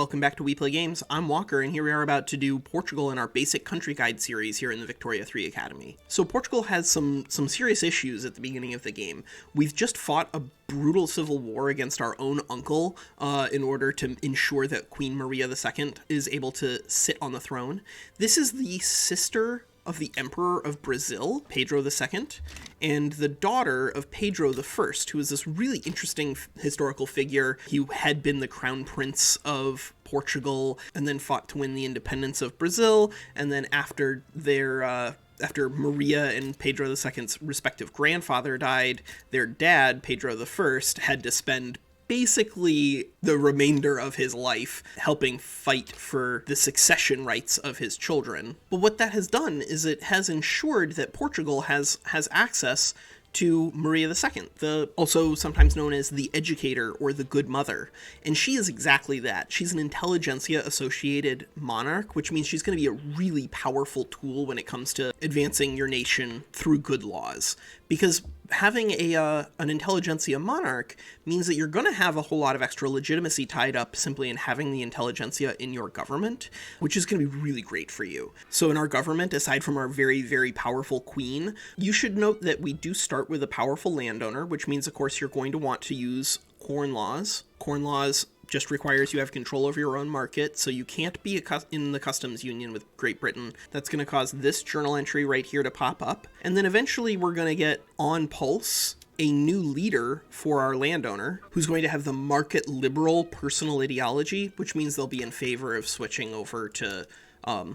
Welcome back to We Play Games. I'm Walker, and here we are about to do Portugal in our Basic Country Guide series here in the Victoria 3 Academy. So Portugal has some serious issues at the beginning of the game. We've just fought a brutal civil war against our own uncle in order to ensure that Queen Maria II is able to sit on the throne. This is the sister of the Emperor of Brazil, Pedro II, and the daughter of Pedro I, who is this really interesting historical figure. He had been the crown prince of Portugal and then fought to win the independence of Brazil, and then after Maria and Pedro II's respective grandfather died, their dad, Pedro I, had to spend basically the remainder of his life helping fight for the succession rights of his children. But what that has done is it has ensured that Portugal has access to Maria II, also sometimes known as the educator or the good mother. And she is exactly that. She's an intelligentsia-associated monarch, which means she's going to be a really powerful tool when it comes to advancing your nation through good laws. Because having an intelligentsia monarch means that you're going to have a whole lot of extra legitimacy tied up simply in having the intelligentsia in your government, which is going to be really great for you. So in our government, aside from our very, very powerful queen, you should note that we do start with a powerful landowner, which means, of course, you're going to want to use corn laws. Corn laws just requires you have control over your own market, so you can't be in the customs union with Great Britain. That's going to cause this journal entry right here to pop up. And then eventually we're going to get on pulse a new leader for our landowner who's going to have the market liberal personal ideology, which means they'll be in favor of switching over to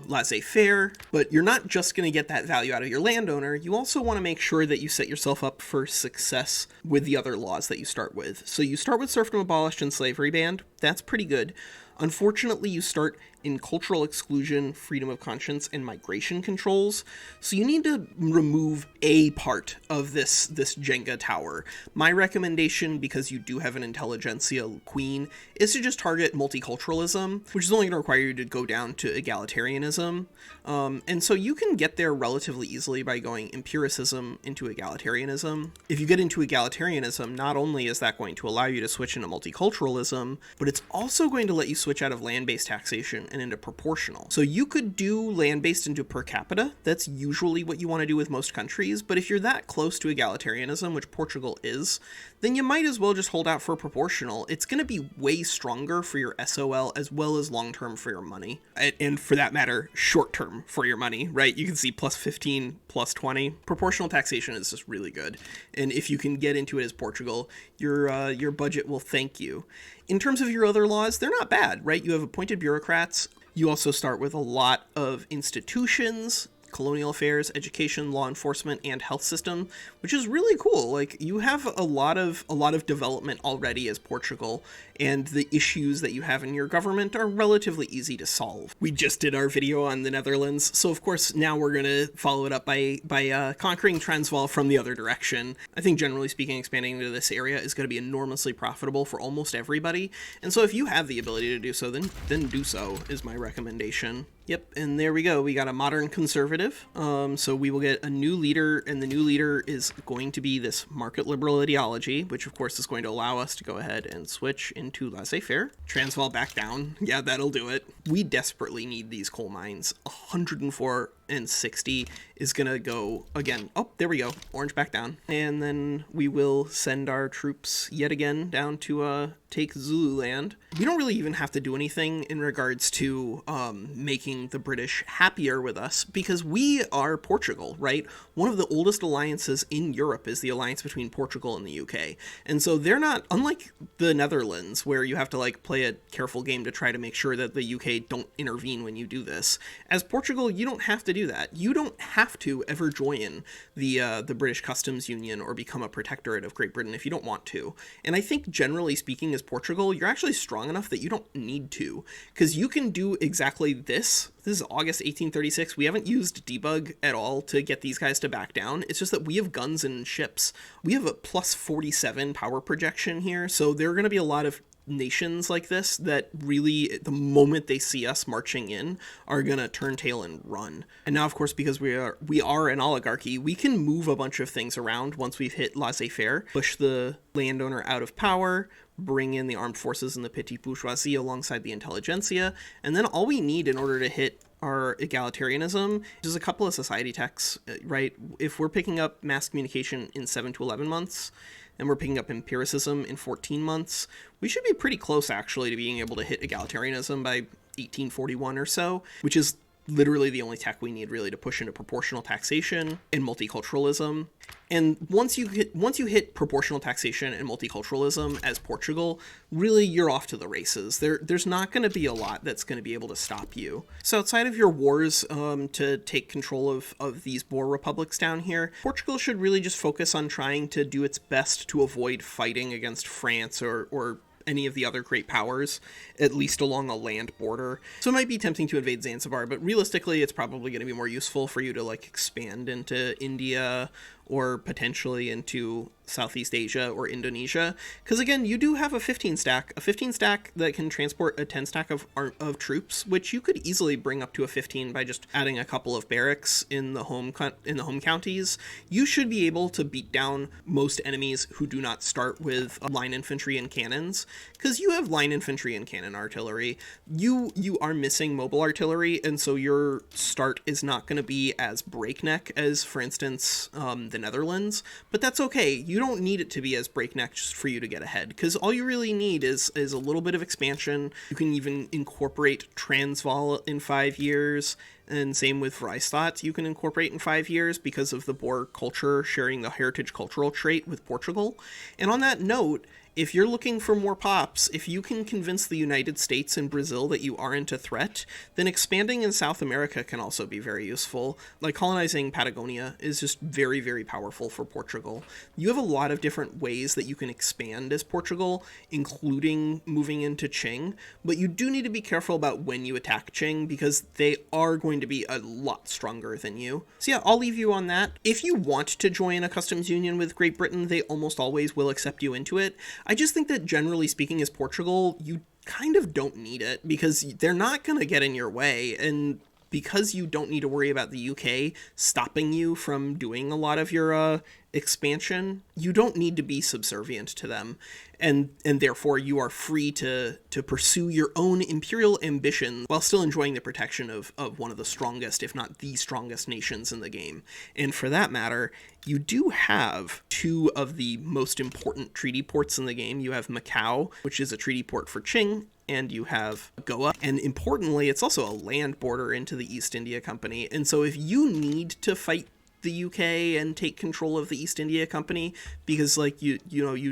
laissez-faire. But you're not just going to get that value out of your landowner. You also want to make sure that you set yourself up for success with the other laws that you start with. So you start with serfdom abolished and slavery banned. That's pretty good. Unfortunately, you start in cultural exclusion, freedom of conscience, and migration controls. So you need to remove a part of this Jenga tower. My recommendation, because you do have an intelligentsia queen, is to just target multiculturalism, which is only going to require you to go down to egalitarianism. And so you can get there relatively easily by going empiricism into egalitarianism. If you get into egalitarianism, not only is that going to allow you to switch into multiculturalism, but it's also going to let you switch out of land-based taxation and into proportional. So you could do land-based into per capita. That's usually what you want to do with most countries, but if you're that close to egalitarianism, which Portugal is, then you might as well just hold out for proportional. It's going to be way stronger for your SOL as well as long-term for your money. And for that matter, short-term for your money, right? You can see plus 15, plus 20. Proportional taxation is just really good. And if you can get into it as Portugal, your budget will thank you. In terms of your other laws, they're not bad, right? You have appointed bureaucrats. You also start with a lot of institutions, colonial affairs, education, law enforcement, and health system, which is really cool. Like, you have a lot of development already as Portugal, and the issues that you have in your government are relatively easy to solve. We just did our video on the Netherlands, so of course now we're going to follow it up by conquering Transvaal from the other direction. I think generally speaking, expanding into this area is going to be enormously profitable for almost everybody, and so if you have the ability to do so, then do so, is my recommendation. Yep, and there we go. We got a modern conservative. So we will get a new leader, and the new leader is going to be this market liberal ideology, which of course is going to allow us to go ahead and switch into laissez-faire. Transvaal back down. Yeah, that'll do it. We desperately need these coal mines. 104 and 60 is gonna go again. Oh, there we go. Orange back down. And then we will send our troops yet again down to take Zululand. We don't really even have to do anything in regards to making the British happier with us, because we are Portugal, right? One of the oldest alliances in Europe is the alliance between Portugal and the UK. And so they're not, unlike the Netherlands, where you have to like play a careful game to try to make sure that the UK don't intervene when you do this. As Portugal, you don't have to do that. You don't have to ever join the British Customs Union or become a protectorate of Great Britain if you don't want to. And I think generally speaking, as Portugal, you're actually strong enough that you don't need to, because you can do exactly this. This is August 1836. We haven't used debug at all to get these guys to back down. It's just that we have guns and ships. We have a plus 47 power projection here, so there are going to be a lot of nations like this that really, the moment they see us marching in, are gonna turn tail and run. And now, of course, because we are an oligarchy, we can move a bunch of things around once we've hit laissez-faire, push the landowner out of power, bring in the armed forces and the petite bourgeoisie alongside the intelligentsia, and then all we need in order to hit our egalitarianism is a couple of society texts, right? If we're picking up mass communication in 7 to 11 months, and we're picking up empiricism in 14 months, we should be pretty close, actually, to being able to hit egalitarianism by 1841 or so, which is literally the only tech we need really to push into proportional taxation and multiculturalism. And once you hit proportional taxation and multiculturalism as Portugal, really you're off to the races. There's not going to be a lot that's going to be able to stop you. So outside of your wars to take control of these Boer republics down here, Portugal should really just focus on trying to do its best to avoid fighting against France or any of the other great powers, at least along a land border. So it might be tempting to invade Zanzibar, but realistically, it's probably going to be more useful for you to like expand into India or potentially into Southeast Asia or Indonesia. Because again, you do have a 15 stack that can transport a 10 stack of troops, which you could easily bring up to a 15 by just adding a couple of barracks in the home counties. You should be able to beat down most enemies who do not start with line infantry and cannons, because you have line infantry and cannon artillery. You are missing mobile artillery, and so your start is not going to be as breakneck as, for instance, the Netherlands, but that's okay. You don't need it to be as breakneck just for you to get ahead, because all you really need is a little bit of expansion. You can even incorporate Transvaal in 5 years, and same with Vrystaat you can incorporate in 5 years because of the Boer culture sharing the heritage cultural trait with Portugal. And on that note, if you're looking for more pops, if you can convince the United States and Brazil that you aren't a threat, then expanding in South America can also be very useful. Like colonizing Patagonia is just very, very powerful for Portugal. You have a lot of different ways that you can expand as Portugal, including moving into Qing, but you do need to be careful about when you attack Qing because they are going to be a lot stronger than you. So yeah, I'll leave you on that. If you want to join a customs union with Great Britain, they almost always will accept you into it. I just think that generally speaking as Portugal, you kind of don't need it because they're not going to get in your way. And because you don't need to worry about the UK stopping you from doing a lot of your expansion, you don't need to be subservient to them. And therefore you are free to pursue your own imperial ambition while still enjoying the protection of one of the strongest, if not the strongest nations in the game. And for that matter, you do have two of the most important treaty ports in the game. You have Macau, which is a treaty port for Qing, and you have Goa. And importantly, it's also a land border into the East India Company. And so if you need to fight the UK and take control of the East India Company because like you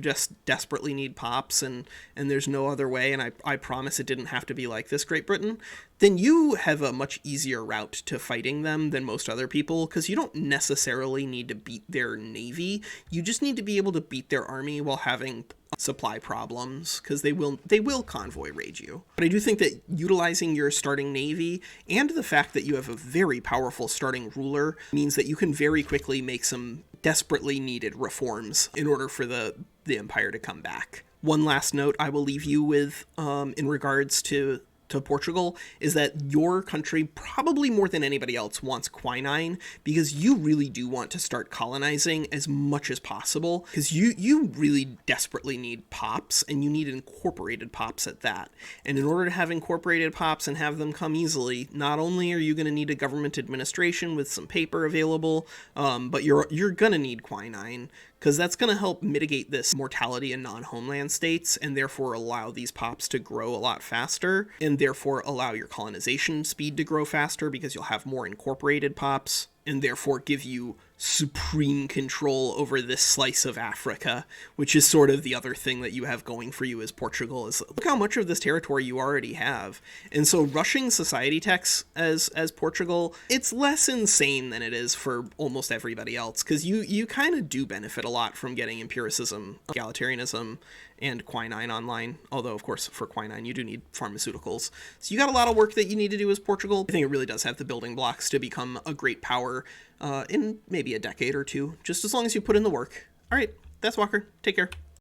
just desperately need pops and there's no other way, and I promise it didn't have to be like this, Great Britain, then you have a much easier route to fighting them than most other people, because you don't necessarily need to beat their navy. You just need to be able to beat their army while having supply problems, because they will convoy raid you. But I do think that utilizing your starting navy and the fact that you have a very powerful starting ruler means that you can very quickly make some desperately needed reforms in order for the empire to come back. One last note I will leave you with in regards to Portugal is that your country, probably more than anybody else, wants quinine, because you really do want to start colonizing as much as possible, because you really desperately need pops, and you need incorporated pops at that. And in order to have incorporated pops and have them come easily, not only are you going to need a government administration with some paper available, but you're going to need quinine, because that's going to help mitigate this mortality in non-homeland states and therefore allow these pops to grow a lot faster, and therefore allow your colonization speed to grow faster because you'll have more incorporated pops, and therefore give you supreme control over this slice of Africa, which is sort of the other thing that you have going for you as Portugal, is look how much of this territory you already have. And so rushing society techs as Portugal, it's less insane than it is for almost everybody else, because you kind of do benefit a lot from getting empiricism, egalitarianism, and quinine online, although of course for quinine you do need pharmaceuticals. So you got a lot of work that you need to do as Portugal. I think it really does have the building blocks to become a great power in maybe a decade or two, just as long as you put in the work. All right, that's Walker. Take care.